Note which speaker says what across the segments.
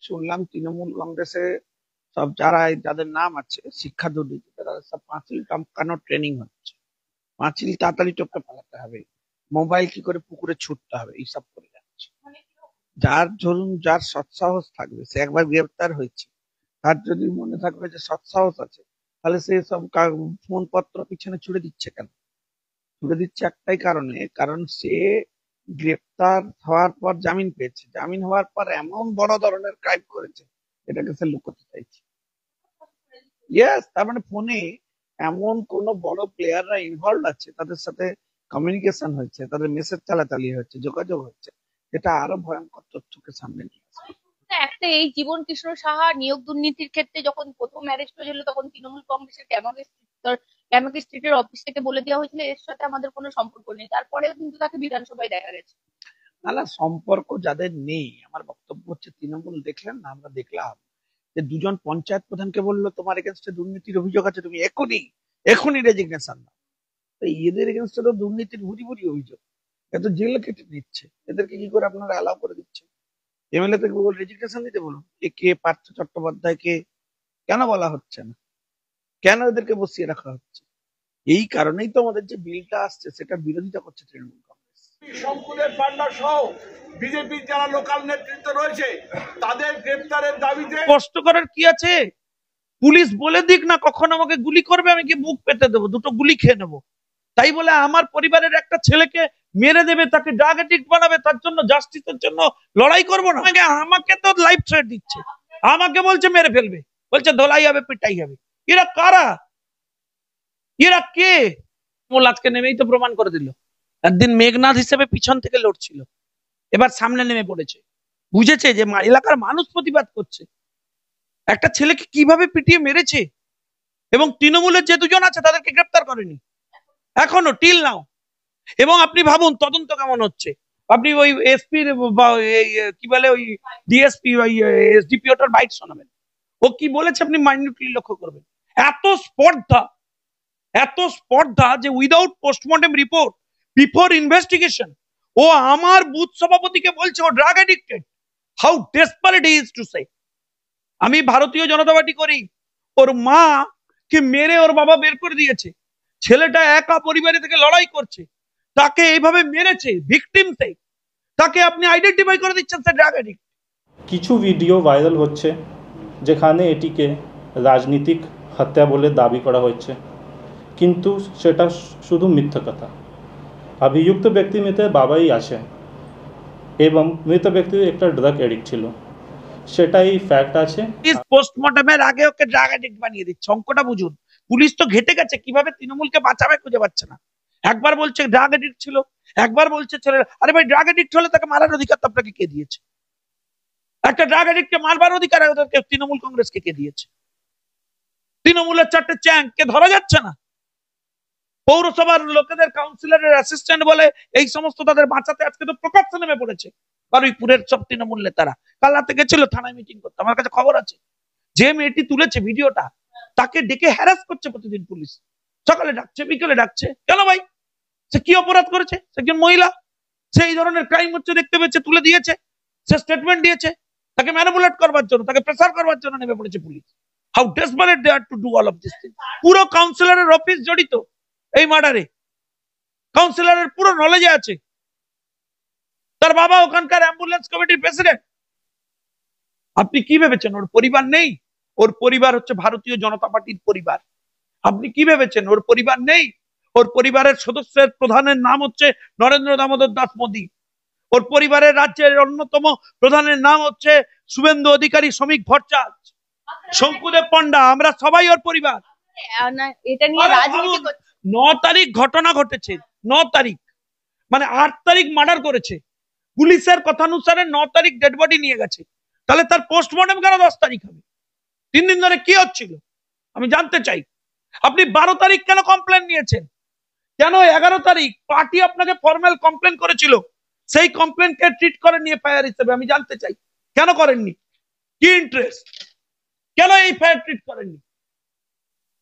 Speaker 1: শুনলাম তৃণমূল কংগ্রেসে সব যারা যাদের নাম আছে শিক্ষা দুর্নীতি তারা সব পাঁচিল টপকানোর ট্রেনিং হচ্ছে। পাঁচিল তাড়াতাড়ি টপকে পালাতে হবে, মোবাইল কি করে পুকুরে ছুটতে হবে, এইসব করে যাচ্ছে। যার ধরুন যার সৎসাহস থাকবে, সে একবার গ্রেপ্তার হয়েছে, তার যদি মনে থাকবে যে সৎসাহস আছে, তাহলে সে সব ফোন পত্র পিছনে ছুড়ে দিচ্ছে কেন? ছুড়ে দিচ্ছে একটাই কারণে, কারণ সে গ্রেপ্তার হওয়ার পর জামিন পেয়েছে, জামিন হওয়ার পর এমন বড় ধরনের ক্রাইম করেছে এটাকে সে লুকোতে চাইছে। ইয়েস, তার মানে ফোনে এমন কোন বড় প্লেয়াররা ইনভলভ আছে, তাদের সাথে কমিউনিকেশন হয়েছে, তাদের মেসেজ চালাচালি হচ্ছে, যোগাযোগ হচ্ছে, যেটা আরো ভয়ঙ্কর তথ্যকে সামনে নিয়ে আসে।
Speaker 2: একটা এই জীবন কৃষ্ণ সাহা নিয়োগ দুর্নীতির ক্ষেত্রে যখন প্রথম অ্যারেস্ট হয়েছিল তখন তৃণমূল কংগ্রেসের ক্যামাকি স্ট্রিটের অফিস থেকে বলে দেওয়া হয়েছিল এর সাথে আমাদের কোনো সম্পর্ক নেই, তারপরেও কিন্তু তাকে বিধানসভায় দেখা গেছে।
Speaker 1: না, সম্পর্ক যাদের নেই, আমার বক্তব্য হচ্ছে তৃণমূল দেখলেন না, আমরা দেখলাম যে দুজন পঞ্চায়েত প্রধানকে বললো তোমার এগেনস্টে দুর্নীতির অভিযোগ আছে, তুমি এখনই রেজিগনেশন দাও। তো এদের এগেনস্টে তো দুর্নীতির ভুরি ভুরি অভিযোগ, এত জেল কেটে নিচ্ছে, এদেরকে কি করে আপনারা অ্যালাউ করে দিচ্ছেন? এমএলএ থেকে রেজিগনেশন দিতে বলুন। এ কে পার্থ চট্টোপাধ্যায় কে, কেন বলা হচ্ছে না? কেন এদেরকে বসিয়ে রাখা হচ্ছে? এই কারণেই তো আমাদের যে বিলটা আসছে সেটা বিরোধিতা করছে তৃণমূল কংগ্রেস।
Speaker 3: শঙ্কুদেব পান্ডা সহ বিজেপির যারা লোকাল নেতৃত্ব রয়েছে তাদের গ্রেপ্তারের দাবিতে
Speaker 1: কষ্ট করার কি আছে? পুলিশ বলে দিক না কখন আমাকে গুলি করবে, আমি কি মুখ পেতে দেবো, দুটো গুলি খেয়ে নেবো। তাই বলে আমার পরিবারের একটা ছেলেকে মেরে দেবে, তাকে ড্রাগ এডিক্ট বানাবে, তার জন্য জাস্টিসের জন্য লড়াই করবো না? আমাকে তো লাইফ থ্রেট দিচ্ছে, আমাকে বলছে মেরে ফেলবে, বলছে ধোলাই হবে পিটাই হবে। এরা কারা? এরা কে? আজকে নেমেই তো প্রমাণ করে দিল। একদিন মেঘনাথ হিসেবে পিছন থেকে লড়ছিল, এবার সামনে নেমে পড়েছে, বুঝেছে যে এলাকার মানুষ প্রতিবাদ করছে। একটা ছেলেকে কিভাবে পিটিয়ে মেরেছে, এবং তৃণমূলের যে দুজন আছে তাদেরকে গ্রেপ্তার করেনি এখনো, টিল নাও। এবং আপনি ভাবুন তদন্ত কেমন হচ্ছে। আপনি ওই এসপি কি বলে ওই ডিএসপি ওই এসডিপি ওটার বাইট শোনাবেন, ও কি বলেছে আপনি মাইনিউটলি লক্ষ্য করবেন। এত স্পর্ধা যে without postmortem report, before investigation, ও আমার বুথ সভাপতিকে বলছে ও drug addicted. How desperate he is to say. আমি ভারতীয় জনতা পার্টি করি, ওর মা কে মেরে ওর বাবা বের করে দিয়েছে, ছেলেটা একা পরিবারে থেকে লড়াই করছে, তাকে এইভাবে মেরেছে ভিকটিম সে, তাকে আপনি আইডেন্টিফাই করে দিচ্ছেন সে ড্রাগ এডিক্ট।
Speaker 4: কিছু ভিডিও ভাইরাল হচ্ছে যেখানে এটিকে রাজনীতিক হত্যা বলে দাবি করা হচ্ছে, কিন্তু সেটা শুধু মিথ্যা কথা। অভিযুক্ত ব্যক্তি মৃতের বাবাই আসে এবং মৃত ব্যক্তি একটা ড্রাগ এডিক্ট ছিল, সেটাই ফ্যাক্ট আছে।
Speaker 1: পোস্টমর্টমের আগে ওকে ড্রাগ এডিক্ট বানিয়ে দিচ্ছে, অঙ্কটা বুঝুন। পুলিশ তো ঘেটে গেছে, কিভাবে তৃণমূলকে বাঁচাবে খুঁজে পাচ্ছে না। একবার বলছে ড্রাগ এডিক্ট ছিল, একবার বলছে ছেলে, আরে ভাই ড্রাগ এডিক্ট হলে তাকে মারার অধিকার তো আপনাকে কে দিয়েছে? একটা ড্রাগ এডিক্টকে মারবার অধিকার ওদেরকে তৃণমূল কংগ্রেসকে কে দিয়েছে? তৃণমূলের চারটে চ্যাংকে ধরা যাচ্ছে না, পৌরসভার লোকেদের কাউন্সিলরের অ্যাসিস্ট্যান্ট বলে এই সমস্ত তাদের বাঁচাতে আজকে তো প্রকাশ্যে নেমে পড়েছে। বারুইপুরের সব তৃণমূল নেতারা কাল রাতে গেছিল থানায় মিটিং করতে, আমার কাছে খবর আছে। যে মেয়েটি তুলেছে ভিডিওটা, তাকে ডেকে হ্যারাস করছে প্রতিদিন পুলিশ, সকালে ডাকছে বিকেলে ডাকছে। কেন ভাই? সে কি অপরাধ করেছে? সে একজন মহিলা, সে এই ধরনের ক্রাইম হচ্ছে দেখতে পেয়েছে, তুলে দিয়েছে, সে স্টেটমেন্ট দিয়েছে, তাকে ম্যানিপুলেট করবার জন্য, তাকে প্রেসার করবার জন্য নেমে পড়েছে পুলিশ। How desperate they are to do all of this thing. পুরো কাউন্সিলরের অফিস জড়িত এই মার্ডারে, কাউন্সিলরের পুরো নলেজে আছে, তার বাবা ওখানকার অ্যাম্বুলেন্স কমিটির প্রেসিডেন্ট। আপনি কি ভেবেছেন ওর পরিবার নেই? ওর পরিবার হচ্ছে ভারতীয় জনতা পার্টির পরিবার। আপনি কি ভেবেছেন ওর পরিবার নেই? ওর পরিবারের সদস্যের প্রধানের নাম হচ্ছে নরেন্দ্র দামোদর দাস মোদী। ওর পরিবারের রাজ্যের অন্যতম প্রধানের নাম হচ্ছে শুভেন্দু অধিকারী, শ্রমিক ভট্টাচার্য, শঙ্কুদেব পণ্ডা, আমরা সবাই ওর পরিবার।
Speaker 2: এটা নিয়ে রাজনীতি
Speaker 1: 9 তারিখ ঘটনা ঘটেছে, 9 তারিখ মানে 8 তারিখ মার্ডার করেছে, পুলিশের কথানুসারে 9 তারিখ ডেড বডি নিয়ে গেছে, তাহলে তার পোস্টমর্টম কেন 10 তারিখ হবে? 3 দিন ধরে কি হচ্ছিল আমি জানতে চাই। আপনি 12 তারিখ কেন কমপ্লেন নিয়েছেন? কেন 11 তারিখ পার্টি আপনাকে ফর্মাল কমপ্লেন করেছিল, সেই কমপ্লেনকে ট্রিট করে নিয়ে ফায়ার হিসেবে আমি জানতে চাই কেন করেননি? কি ইন্টারেস্ট? কেন এই ফায়ার ট্রিট করেননি?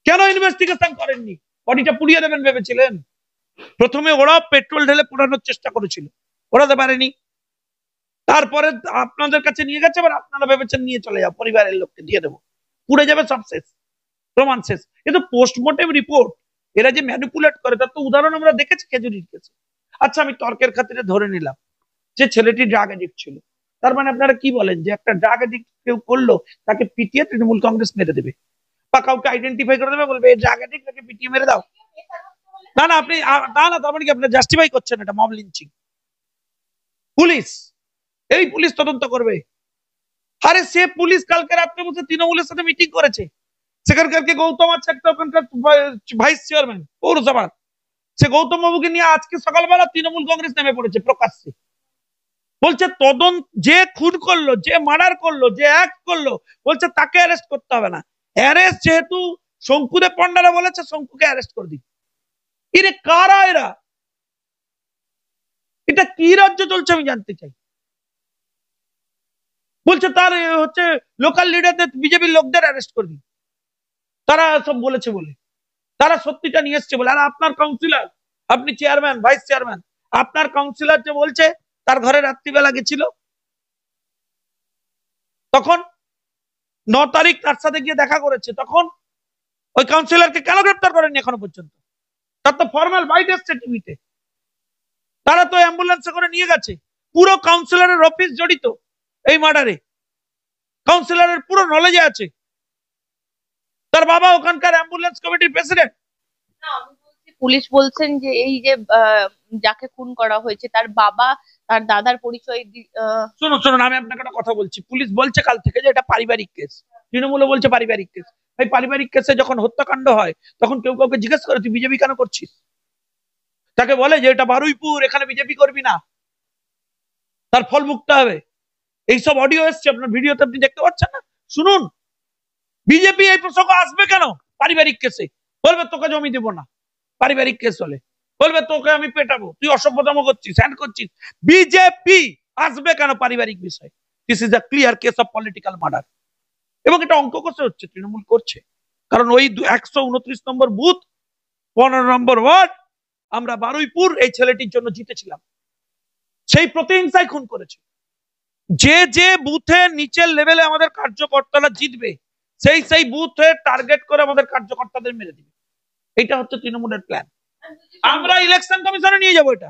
Speaker 1: কেন ইনভেস্টিগেশন করেননি? বডিটা পুড়িয়ে দেবেন ভেবেছিলেন? প্রথমে ওরা পেট্রোল ঢেলে পোড়ানোর চেষ্টা করেছিল, ওড়াতে পারেনি, তারপরে আপনাদের কাছে নিয়ে গেছে, এবার আপনারা ভেবেছেন নিয়ে চলে যাও, পরিবারের লোককে দিয়ে দেবো, পুড়ে যাবে, সব শেষ, প্রমাণ শেষ। কিন্তু পোস্টমর্টেম রিপোর্ট এরা যে ম্যানিপুলেট করে তার তো উদাহরণ আমরা দেখেছি খেজুরির কেসে। আচ্ছা, আমি তর্কের খাতিরে ধরে নিলাম যে ছেলেটি ড্রাগ এডিক্ট ছিল, তার মানে আপনারা কি বলেন যে একটা ড্রাগ এডিক্ট কেউ করলো তাকে পিটিয়ে তৃণমূল কংগ্রেস মেরে দেবে, বা কাউকে আইডেন্টিফাই করে দেবে, বলবে এই ড্রাগ এডিক্ট, তাকে পিটিয়ে মেরে দাও? না না, আপনি না, তার মানে কি আপনারা জাস্টিফাই করছেন এটা মব লিঞ্চিং? পুলিশ, এই পুলিশ তদন্ত করবে। আরে সে পুলিশ কালকে রাত্রে বসে তৃণমূলের সাথে মিটিং করেছে, সেখানকারকে গৌতম আছে একটা ওখানকার ভাইস চেয়ারম্যান পৌরসভার, সে গৌতম বাবুকে নিয়ে আজকে সকালবেলা তৃণমূল কংগ্রেস নেমে পড়েছে প্রকাশ্যে, বলছে তদন্ত, যে খুন করলো, যে মার্ডার করলো, যে অ্যাক্ট করলো, বলছে তাকে অ্যারেস্ট করতে হবে না, অ্যারেস্ট যেহেতু শঙ্কুদেব পণ্ডারা বলেছে শঙ্কুকে অ্যারেস্ট করে দিই। এরে কারা এরা? এটা কি রাজ্য চলছে আমি জানতে চাই। বলছে তার হচ্ছে লোকাল লিডারদের, বিজেপির লোকদের অ্যারেস্ট করে দিই, তারা সব বলেছে বলে, তারা সত্যিটা নিয়ে এসছে বলে। আর আপনার কাউন্সিলর, আপনি চেয়ারম্যান, ভাইস চেয়ারম্যান, আপনার কাউন্সিলর যে বলছে তার ঘরে রাত্রিবেলা গেছিল, তখন 9 তারিখ তার সাথে গিয়ে দেখা করেছে, তখন ওই কাউন্সিলরকে কেন গ্রেপ্তার করেনি এখনো পর্যন্ত? তার তো ফর্মাল বাইট এসছে টিভিতে, তারা তো অ্যাম্বুলেন্সে করে নিয়ে গেছে, পুরো কাউন্সিলরের অফিস জড়িত এই মার্ডারে, কাউন্সিলরের পুরো নলেজে আছে, তার বাবা ওখানকার অ্যাম্বুলেন্স কমিটির প্রেসিডেন্ট।
Speaker 2: পুলিশ বলছেন যে এই যে যাকে খুন করা হয়েছে তার বাবা তার দাদার পরিচয়
Speaker 1: শুনুন, আমি আপনাকে একটা কথা বলছি, পুলিশ বলছে কাল থেকে যে এটা পারিবারিক কেস, তৃণমূলে বলছে পারিবারিক কেস। এই পারিবারিক কেসে যখন হত্যাকাণ্ড হয় তখন কেউ কাউকে জিজ্ঞেস করে তুই বিজেপি কেন করছিস? তাকে বলে যে এটা বারুইপুর, এখানে বিজেপি করবি না, তার ফল ভুগতে হবে। এইসব অডিও এসছে, আপনার ভিডিওতে আপনি দেখতে পাচ্ছেন না? শুনুন, বিজেপি এই প্রসঙ্গ আসবে কেন পারিবারিক কেসে? বলবে তোকে জমি দেবো না, পারিবারিক কেস হলে বলবে তোকে আমি পেটাবো, তুই অসভ্যতম করছিস, হ্যান্ড করছিস। বিজেপি আসবে কেন পারিবারিক বিষয়? This is a clear case of political murder. এবং এটা অঙ্ক কষে হচ্ছে, তৃণমূল করছে, কারণ ওই 129 নম্বর বুথ, 15 নম্বর ওয়ার্ড, আমরা বারুইপুর এই ছেলেটির জন্য জিতেছিলাম, সেই প্রতিহিংসায় খুন করেছে। যে যে বুথে নিচের লেভেলে আমাদের কার্যকর্তারা জিতবে, সেই বুথে টার্গেট করে আমাদের কার্যকর্তাদের মেরে দিবে। এটা হচ্ছে তৃণমূলের প্ল্যান। আমরা ইলেকশন কমিশনে নিয়ে যাবো এটা,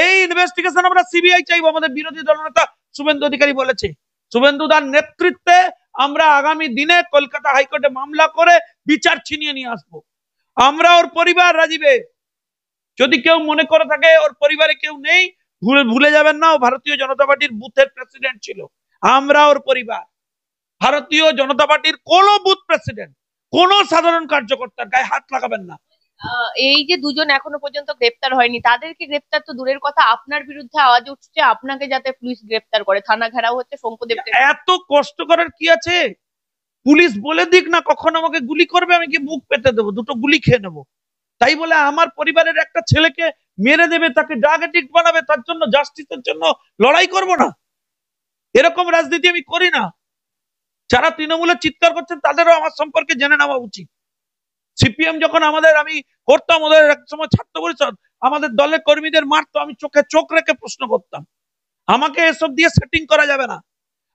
Speaker 1: এই ইনভেস্টিগেশন আমরা সিবিআই চাইবো। আমাদের বিরোধী দলনেতা শুভেন্দু অধিকারী বলেছে, শুভেন্দুদার নেতৃত্বে আমরা আগামী দিনে কলকাতা হাইকোর্টে মামলা করে বিচার ছিনিয়ে নিয়ে আসবো। আমরা ওর পরিবার, রাজীবের, যদি কেউ মনে করে থাকে ওর পরিবারে কেউ নেই, ভুলে যাবেন না, ও ভারতীয় জনতা পার্টির বুথের প্রেসিডেন্ট ছিল। আমরা ওর পরিবার, ভারতীয় জনতা পার্টির কোন বুথ প্রেসিডেন্ট, কোন সাধারণ কার্যকর্তার গায়ে হাত লাগাবেন না।
Speaker 2: এই যে দুজন এখনো পর্যন্ত গ্রেপ্তার হয়নি, তাদেরকে গ্রেপ্তার তো দূরের কথা, আপনার বিরুদ্ধে আওয়াজ উঠছে আপনাকে যাতে পুলিশ গ্রেপ্তার করে, থানা ঘেরাও হচ্ছে শঙ্কুদেবকে।
Speaker 1: এত কষ্ট করার কি আছে? পুলিশ বলে দিক না কখন আমাকে গুলি করবে, আমি কি মুখ পেতে দেবো, দুটো গুলি খেয়ে নেবো। তাই বলে আমার পরিবারের একটা ছেলেকে মেরে দেবে, তাকে ড্রাগ এডিক্ট বানাবে, তার জন্য জাস্টিসের জন্য লড়াই করব না? এরকম রাজনীতি আমি করি না। যারা তৃণমূলের চিৎকার করছেন তাদেরও আমার সম্পর্কে জেনে নেওয়া উচিত। সিপিএম যখন আমি করতাম, ওদের এক সময় ছাত্র পরিষদ আমাদের দলের কর্মীদের মারতো, আমি চোখে চোখ রেখে প্রশ্ন করতাম, আমাকে এসব দিয়ে সেটিং করা যাবে না,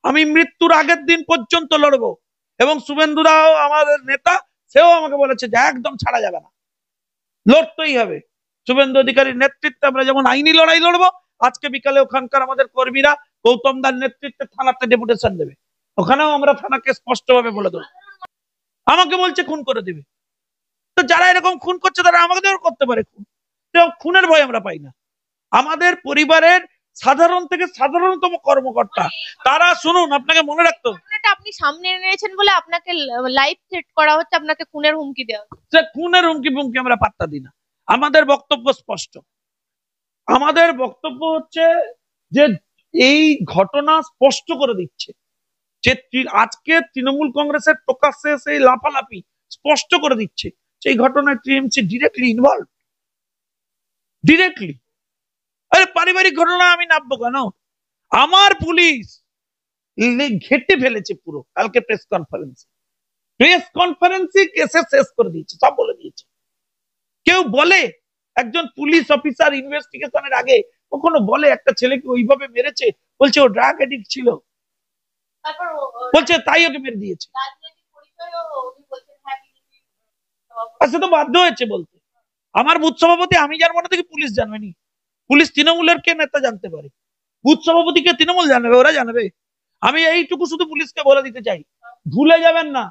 Speaker 1: আমি মৃত্যুর আগের দিন পর্যন্ত লড়বো। এবং শুভেন্দুরাও আমাদের নেতা, সেও আমাকে বলেছে যে একদম ছাড়া যাবে না, লড়তেই হবে। শুভেন্দু অধিকারীর নেতৃত্বে আমরা যেমন আইনি লড়াই লড়বো, আজকে বিকালে ওখানকার আমাদের কর্মীরা গৌতম দার নেতৃত্বে থানাতে ডেপুটেশন দেবে, ওখানেও আমরা থানাকে স্পষ্টভাবে বলে দেবো। আমাকে বলছে খুন করে দিবে, তো যারা এরকম খুন করছে তারা আমাদেরও করতে পারে খুন, খুনের ভয় আমরা পাই না। আমাদের পরিবারের সাধারণ থেকে সাধারণতম কর্মকর্তা তারা, শুনুন, আপনাকে মনে রাখতো,
Speaker 2: আপনি সামনে এনেছেন বলে আপনাকে লাইভ থ্রেট করা হচ্ছে, আপনাকে খুনের হুমকি দেওয়া হচ্ছে।
Speaker 1: খুনের হুমকি ফুমকি আমরা পাত্তা দিই না। আমাদের বক্তব্য স্পষ্ট, আমাদের বক্তব্য হচ্ছে যে এই ঘটনা স্পষ্ট করে দিচ্ছে যে আজকে তৃণমূল কংগ্রেসের প্রকাশ্যে সেই লাফালাফি স্পষ্ট করে দিচ্ছে সেই ঘটনায় টিএমসি ডিরেক্টলি ইনভলভ, ডিরেক্টলি। আরে পারিবারিক ঘটনা আমি নামবো কেন? আমার পুলিশ ঘেটে ফেলেছে পুরো। কালকে প্রেস কনফারেন্সে কেসে শেষ করে দিয়েছে, সব বলে দিয়েছে। কেউ বলে একজন পুলিশ অফিসার ইনভেস্টিগেশনের আগে কখনো বলে একটা ছেলেকে ওইভাবে মেরেছে, বলছে ও ড্রাগ এডিক্ট ছিল,
Speaker 2: তারপর
Speaker 1: বলছে তাই ওকে মেরে দিয়েছে।
Speaker 2: রাজনৈতিক পরিচয়ও উনি বলছেন হ্যাঁ বিজেপি
Speaker 1: আর সে তো বাধ্য হয়েছে বলতে। আমার বুথ সভাপতি আমি জানবো না থেকে পুলিশ জানবেনি? পুলিশ তৃণমূলের কে নেতা জানতে পারে, বুথ সভাপতিকে তৃণমূল জানাবে, ওরা জানাবে। আমি এইটুকু শুধু পুলিশকে বলে দিতে চাই, ভুলে যাবেন না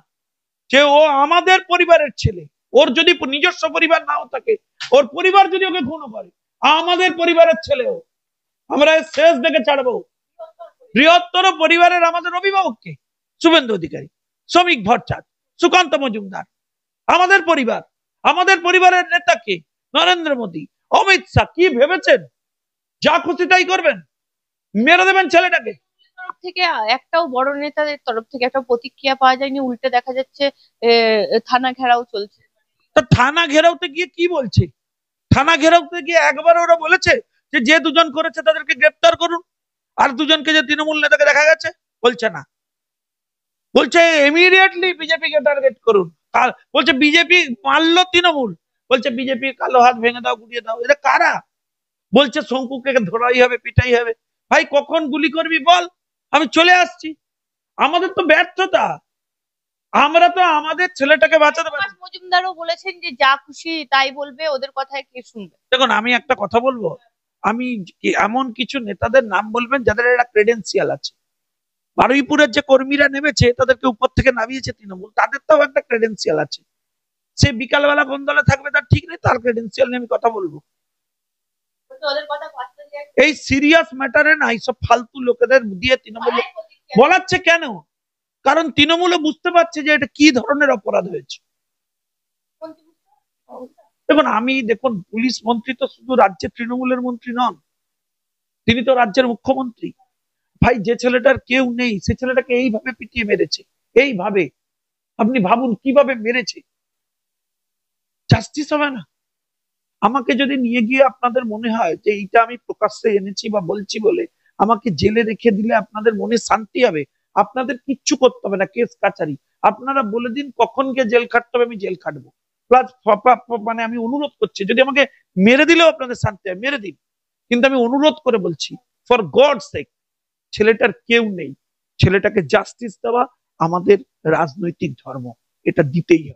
Speaker 1: যে ও আমাদের পরিবারের ছেলে। ওর যদি নিজস্ব পরিবার নাও থাকে, ওর পরিবার যদি ওকে খুন করে, আমাদের পরিবারের ছেলেও আমরা এর শেষ দেখে ছাড়বো। বৃহত্তর পরিবারের আমাদের অভিভাবককে শুভেন্দু অধিকারী, শ্রমিক ভট্টাচার্য, সুকান্ত মজুমদার, আমাদের পরিবার, আমাদের পরিবারের নেতাকে নরেন্দ্র মোদী, অমিত শাহ কি ভেবেছেন? যা খুশি তাই করবেন, মেরে দেবেন ছেলেটাকে।
Speaker 2: তরফ থেকে একটাও বড় নেতাদের তরফ থেকে একটা প্রতিক্রিয়া পাওয়া যায়নি, উল্টে দেখা যাচ্ছে থানা ঘেরাও চলছে।
Speaker 1: তা থানা ঘেরাওতে গিয়ে কি বলছে? থানা ঘেরাওতে গিয়ে একবার ওরা বলেছে যে যে দুজন করেছে তাদেরকে গ্রেপ্তার করুন, আর দুজনকে যে তৃণমূল নেতাকে দেখা গেছে, বলছে না, বলছে ইমিডিয়েটলি বিজেপিকে টার্গেট করুন। বলছে বিজেপি মারলো তৃণমূল, বলছে বিজেপি কালো হাত ভেঙে দাও, গুড়িয়ে দাও। এটা কারা? বলছে শঙ্কুকে ধরাই হবে, পিটাই হবে। ভাই কখন গুলি করবি বল, আমি চলে আসছি। আমাদের তো ব্যর্থতা, আমরা তো আমাদের ছেলেটাকে বাঁচাতে পারি।
Speaker 2: সুভাষ মজুমদারও বলেছেন যে যা খুশি তাই বলবে, ওদের কথায় কে শুনবে।
Speaker 1: দেখুন আমি একটা কথা বলবো, আমি এমন কিছু নেতাদের নাম বলবেন যাদের একটা ক্রেডেন্সিয়াল আছে। বারুইপুরের যে কর্মীরা নেমেছে তাদেরকে উপর থেকে নামিয়েছে তৃণমূল, তাদের তো একটা ক্রেডেন্সিয়াল আছে। সে বিকালবেলা কোন দলে থাকবে তার ঠিক নেই, তার ক্রেডেন্সিয়াল নিয়ে আমি কথা বলবো।
Speaker 2: ওদের কথা পার্সোনালি
Speaker 1: এই সিরিয়াস ম্যাটারে না এইসব ফালতু লোকেদের দিয়ে তৃণমূল বলাচ্ছে কেন? কারণ তৃণমূলে বুঝতে পারছে যে এটা কি ধরনের অপরাধ হয়েছে। দেখুন পুলিশ মন্ত্রী তো শুধু রাজ্যের তৃণমূলের মন্ত্রী নন, তিনি তো রাজ্যের মুখ্যমন্ত্রী। ভাই যে ছেলেটার কেউ নেই সে ছেলেটাকে এইভাবে পিটিয়ে মেরেছে, এইভাবে আপনি ভাবুন কিভাবে মেরেছে, জাস্টিস হবে না? আমাকে যদি নিয়ে গিয়ে আপনাদের মনে হয় যে এইটা আমি প্রকাশ্যে এনেছি বা বলছি বলে আমাকে জেলে রেখে দিলে আপনাদের মনে শান্তি হবে, আপনাদের কিচ্ছু করতে হবে না, কেস কাচারি। আপনারা বলে দিন কখন গিয়ে জেল খাটতে হবে, আমি জেল খাটবো। প্লাস মানে আমি অনুরোধ করছি, যদি আমাকে মেরে দিলেও আপনাদের শান্তি হয়, মেরে দিন। কিন্তু আমি অনুরোধ করে বলছি, ফর গড সেক, ছেলেটার কেউ নেই, ছেলেটাকে জাস্টিস দেওয়া আমাদের রাজনৈতিক ধর্ম, এটা দিতেই হবে।